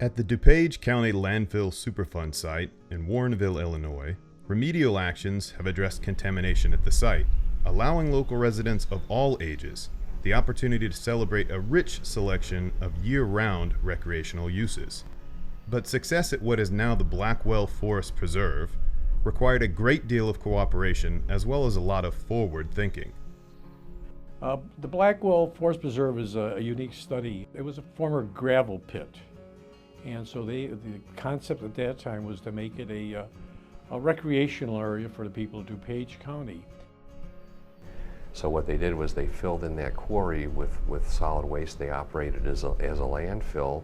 At the DuPage County Landfill Superfund site in Warrenville, Illinois, remedial actions have addressed contamination at the site, allowing local residents of all ages the opportunity to celebrate a rich selection of year-round recreational uses. But success at what is now the Blackwell Forest Preserve required a great deal of cooperation as well as a lot of forward thinking. The Blackwell Forest Preserve is a unique study. It was a former gravel pit. And so the concept at that time was to make it a recreational area for the people of DuPage County. So what they did was they filled in that quarry with solid waste. They operated as a landfill,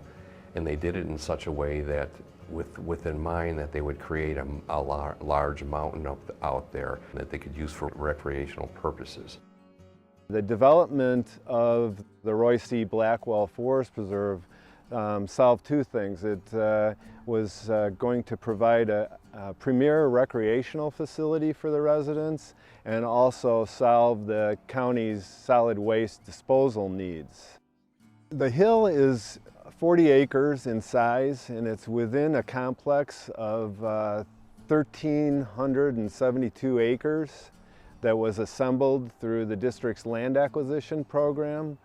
and they did it in such a way that within mind that they would create a large mountain out there that they could use for recreational purposes. The development of the Roy C. Blackwell Forest Preserve solved two things. It was going to provide a premier recreational facility for the residents and also solve the county's solid waste disposal needs. The hill is 40 acres in size, and it's within a complex of 1,372 acres that was assembled through the district's land acquisition program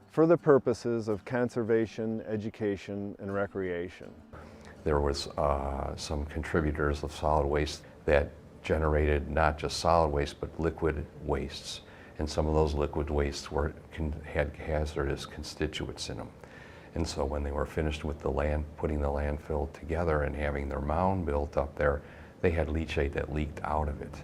for the purposes of conservation, education, and recreation. There was some contributors of solid waste that generated not just solid waste but liquid wastes, and some of those liquid wastes had hazardous constituents in them. And so when they were finished with putting the landfill together and having their mound built up there, they had leachate that leaked out of it.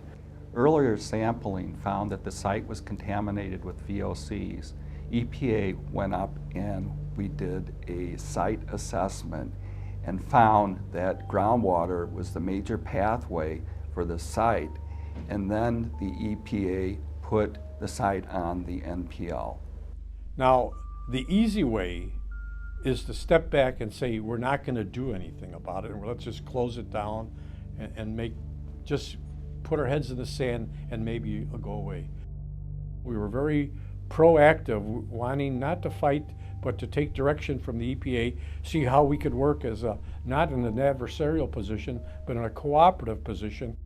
Earlier sampling found that the site was contaminated with VOCs. EPA went up and we did a site assessment and found that groundwater was the major pathway for the site, and then the EPA put the site on the NPL. Now, the easy way is to step back and say we're not going to do anything about it, and let's just close it down and just put our heads in the sand and maybe it'll go away. We were very proactive, wanting not to fight, but to take direction from the EPA, see how we could work as not in an adversarial position, but in a cooperative position.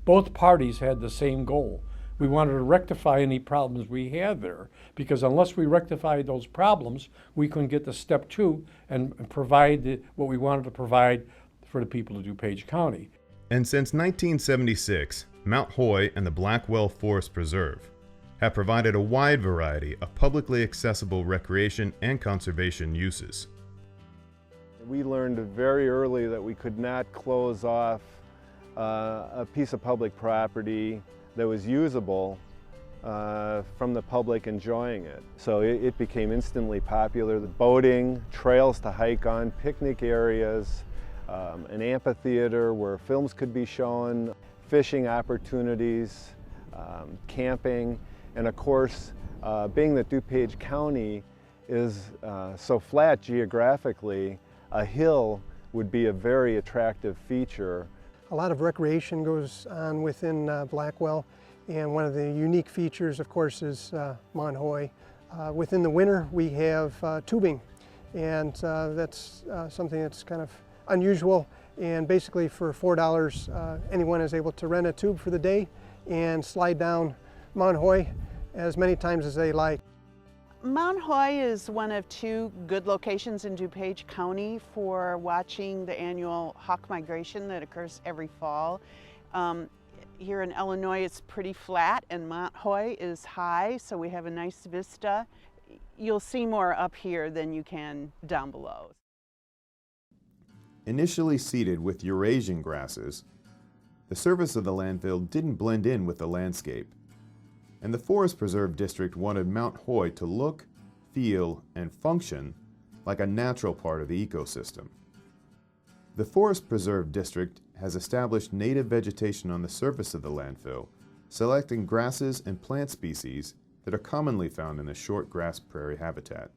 Both parties had the same goal. We wanted to rectify any problems we had there, because unless we rectified those problems, we couldn't get to step two and provide what we wanted to provide for the people of DuPage County. And since 1976, Mount Hoy and the Blackwell Forest Preserve have provided a wide variety of publicly accessible recreation and conservation uses. We learned very early that we could not close off a piece of public property that was usable from the public enjoying it. So it became instantly popular. The boating, trails to hike on, picnic areas, an amphitheater where films could be shown, fishing opportunities, camping, and of course, being that DuPage County is so flat geographically, a hill would be a very attractive feature. A lot of recreation goes on within Blackwell, and one of the unique features, of course, is Mount Hoy. Within the winter, we have tubing, and that's something that's kind of unusual. And basically, for $4, anyone is able to rent a tube for the day and slide down Mount Hoy as many times as they like. Mount Hoy is one of two good locations in DuPage County for watching the annual hawk migration that occurs every fall. Here in Illinois it's pretty flat and Mount Hoy is high, so we have a nice vista. You'll see more up here than you can down below. Initially seeded with Eurasian grasses, the surface of the landfill didn't blend in with the landscape, and the Forest Preserve District wanted Mount Hoy to look, feel, and function like a natural part of the ecosystem. The Forest Preserve District has established native vegetation on the surface of the landfill, selecting grasses and plant species that are commonly found in the short grass prairie habitat.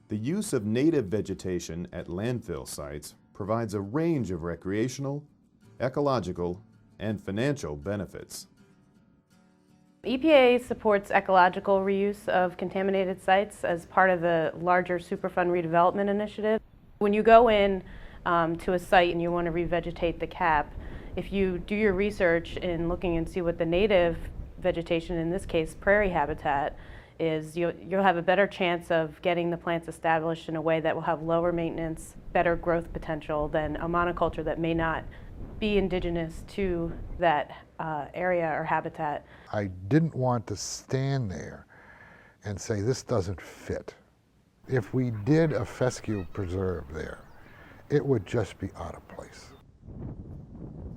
The use of native vegetation at landfill sites provides a range of recreational, ecological, and financial benefits. EPA supports ecological reuse of contaminated sites as part of the larger Superfund redevelopment initiative. When you go in to a site and you want to revegetate the cap, if you do your research in looking and see what the native vegetation, in this case prairie habitat, is, you'll have a better chance of getting the plants established in a way that will have lower maintenance, better growth potential than a monoculture that may not be indigenous to that area or habitat. I didn't want to stand there and say this doesn't fit. If we did a fescue preserve there, it would just be out of place.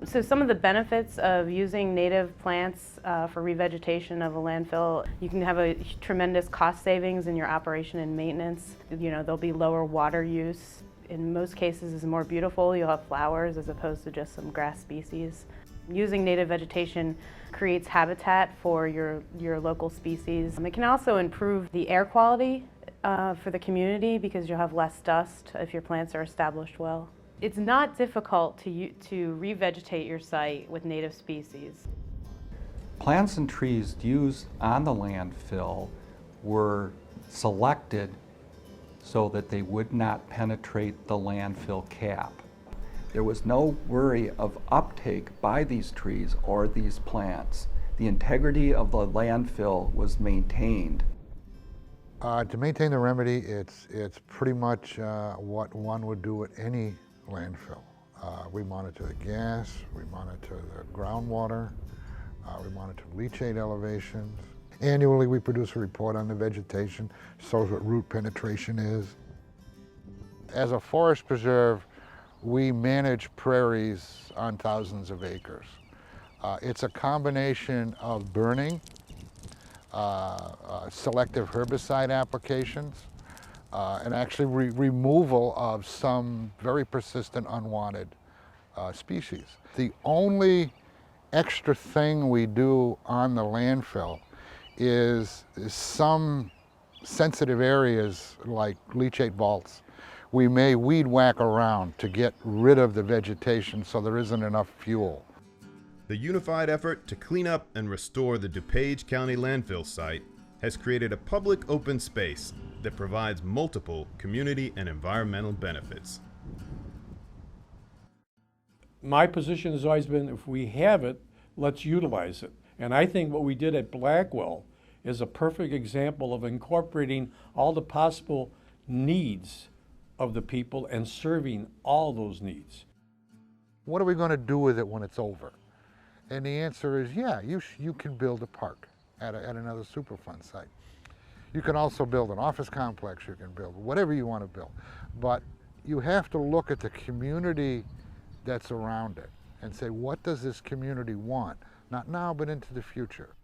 So some of the benefits of using native plants for revegetation of a landfill, you can have a tremendous cost savings in your operation and maintenance. There'll be lower water use. In most cases, it's more beautiful. You'll have flowers as opposed to just some grass species. Using native vegetation creates habitat for your local species. It can also improve the air quality for the community because you'll have less dust if your plants are established well. It's not difficult to revegetate your site with native species. Plants and trees used on the landfill were selected so that they would not penetrate the landfill cap. There was no worry of uptake by these trees or these plants. The integrity of the landfill was maintained. To maintain the remedy, it's pretty much what one would do at any landfill. We monitor the gas, we monitor the groundwater, we monitor leachate elevations. Annually we produce a report on the vegetation, shows what root penetration is. As a forest preserve, we manage prairies on thousands of acres. It's a combination of burning, selective herbicide applications, and actually removal of some very persistent unwanted species. The only extra thing we do on the landfill is some sensitive areas like leachate vaults. We may weed whack around to get rid of the vegetation so there isn't enough fuel. The unified effort to clean up and restore the DuPage County Landfill site has created a public open space that provides multiple community and environmental benefits. My position has always been, if we have it, let's utilize it. And I think what we did at Blackwell is a perfect example of incorporating all the possible needs of the people and serving all those needs. What are we going to do with it when it's over? And the answer is, yeah, you can build a park at another Superfund site. You can also build an office complex, you can build whatever you want to build. But you have to look at the community that's around it and say, what does this community want? Not now, but into the future.